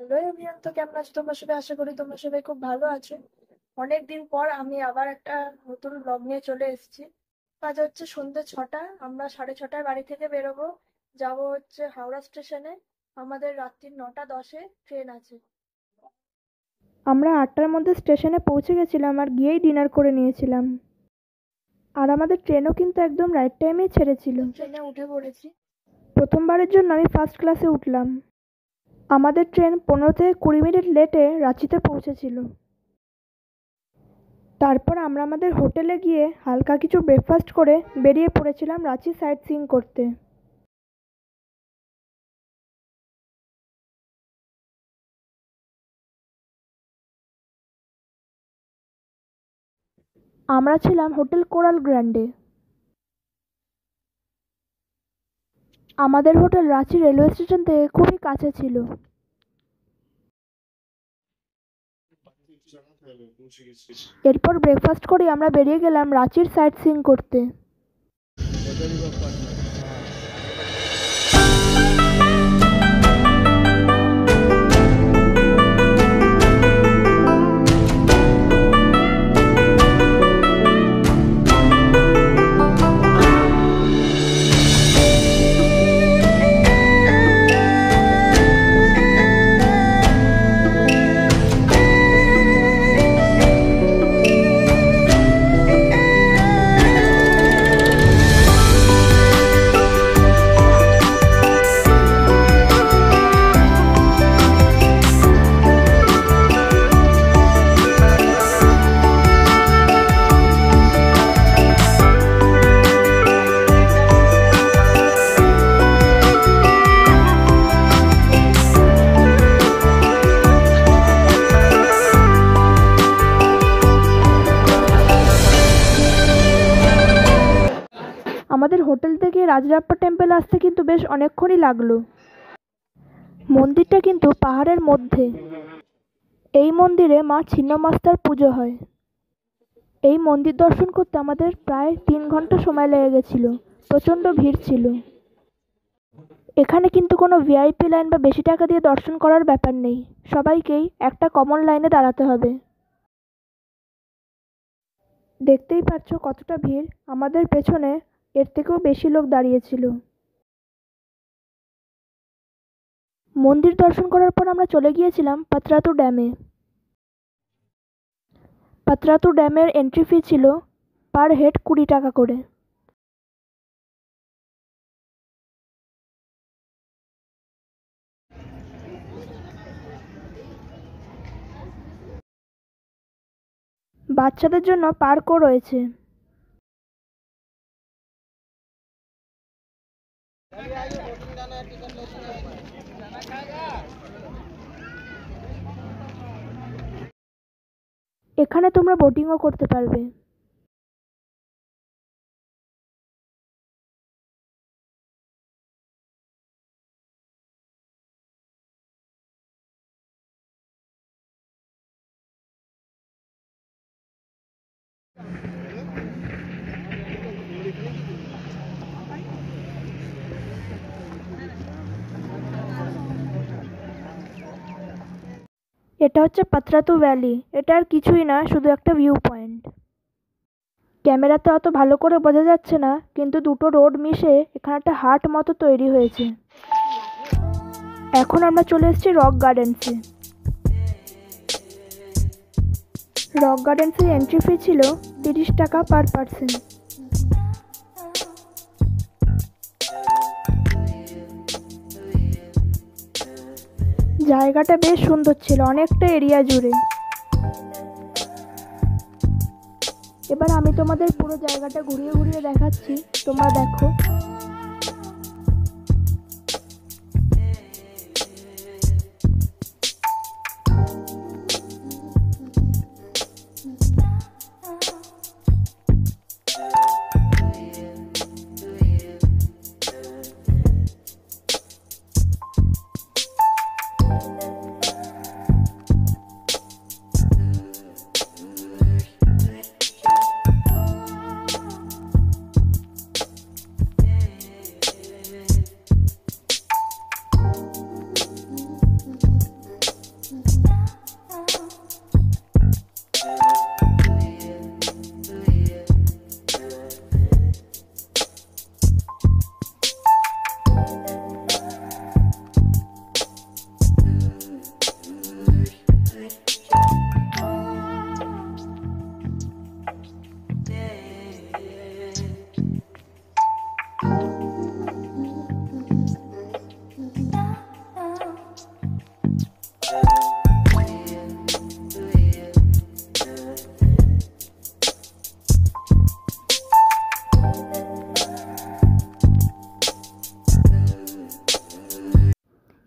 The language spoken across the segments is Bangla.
হ্যালো এভরিওয়ান, তো কেমন আছো তোমরা সবাই? আশা করি তোমরা সবাই খুব ভালো আছো। অনেকদিন পর আমি আবার একটা নতুন ব্লগ নিয়ে চলে এসেছি। আজ হচ্ছে সন্ধ্যে 6টা, আমরা 6:30টায় বাড়ি থেকে বেরোবো। যাব হচ্ছে হাওড়া স্টেশনে। আমাদের রাত্রি 9টা 10-এ ট্রেন আছে। আমরা 8টার মধ্যে স্টেশনে পৌঁছে গেছিলাম আর গিয়েই ডিনার করে নিয়েছিলাম। আর আমাদের ট্রেনও কিন্তু একদম রাইট টাইমেই ছেড়েছিল। ট্রেনে উঠে পড়েছি। প্রথমবারের জন্য আমি ফার্স্ট ক্লাসে উঠলাম। আমাদের ট্রেন 15 থেকে 20 মিনিট লেটে রাঁচিতে পৌঁছেছিল। তারপর আমরা আমাদের হোটেলে গিয়ে হালকা কিছু ব্রেকফাস্ট করে বেরিয়ে পড়েছিলাম রাঁচি সাইট সিইং করতে। আমরা ছিলাম হোটেল কোরাল গ্র্যান্ডে। আমাদের হোটেল রাঁচি রেলওয়ে স্টেশন থেকে খুবই কাছে ছিল। এরপর ব্রেকফাস্ট করে আমরা বেরিয়ে গেলাম রাঁচির সাইট সিইং করতে। আমাদের হোটেল থেকে রাজরাপ্পা টেম্পল আসতে কিন্তু বেশ অনেকক্ষণই লাগলো। মন্দিরটা কিন্তু পাহাড়ের মধ্যে। এই মন্দিরে মা ছিন্নমাস্তার পুজো হয়। এই মন্দির দর্শন করতে আমাদের প্রায় 3 ঘন্টা সময় লেগে গেছিল। প্রচণ্ড ভিড় ছিল। এখানে কিন্তু কোনো ভিআইপি লাইন বা বেশি টাকা দিয়ে দর্শন করার ব্যাপার নেই। সবাইকেই একটা কমন লাইনে দাঁড়াতে হবে। দেখতেই পাচ্ছ কতটা ভিড়। আমাদের পেছনে এর থেকেও বেশি লোক দাঁড়িয়েছিল। মন্দির দর্শন করার পর আমরা চলে গিয়েছিলাম পাত্রাতু ড্যামে। পাত্রাতু ড্যামের এন্ট্রি ফি ছিল পার হেড 20 টাকা করে। বাচ্চাদের জন্য পার্কও রয়েছে। এখানে তোমরা বোটিংও করতে পারবে। এটা হচ্ছে পাত্রাতু ভ্যালি। এটা আর কিছুই না, শুধু একটা ভিউ পয়েন্ট। ক্যামেরাতে অত ভালো করে বোঝা যাচ্ছে না, কিন্তু দুটো রোড মিশে এখানে একটা হাট মতো তৈরি হয়েছে। এখন আমরা চলে এসেছি রক গার্ডেন্সে। রক গার্ডেন্সের এন্ট্রি ফি ছিল 30 টাকা পার পার্সন। জায়গাটা বেশ সুন্দর ছিল, অনেকটা এরিয়া জুড়ে। এবার আমি তোমাদের পুরো জায়গাটা ঘুরিয়ে ঘুরিয়ে দেখাচ্ছি, তোমরা দেখো।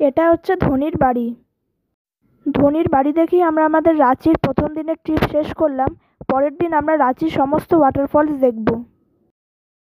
এটা হচ্ছে ধোনির বাড়ি। ধোনির বাড়ি দেখেই আমরা আমাদের রাঁচির প্রথম দিনের ট্রিপ শেষ করলাম। পরের দিন আমরা রাঁচির সমস্ত ওয়াটারফলস দেখব।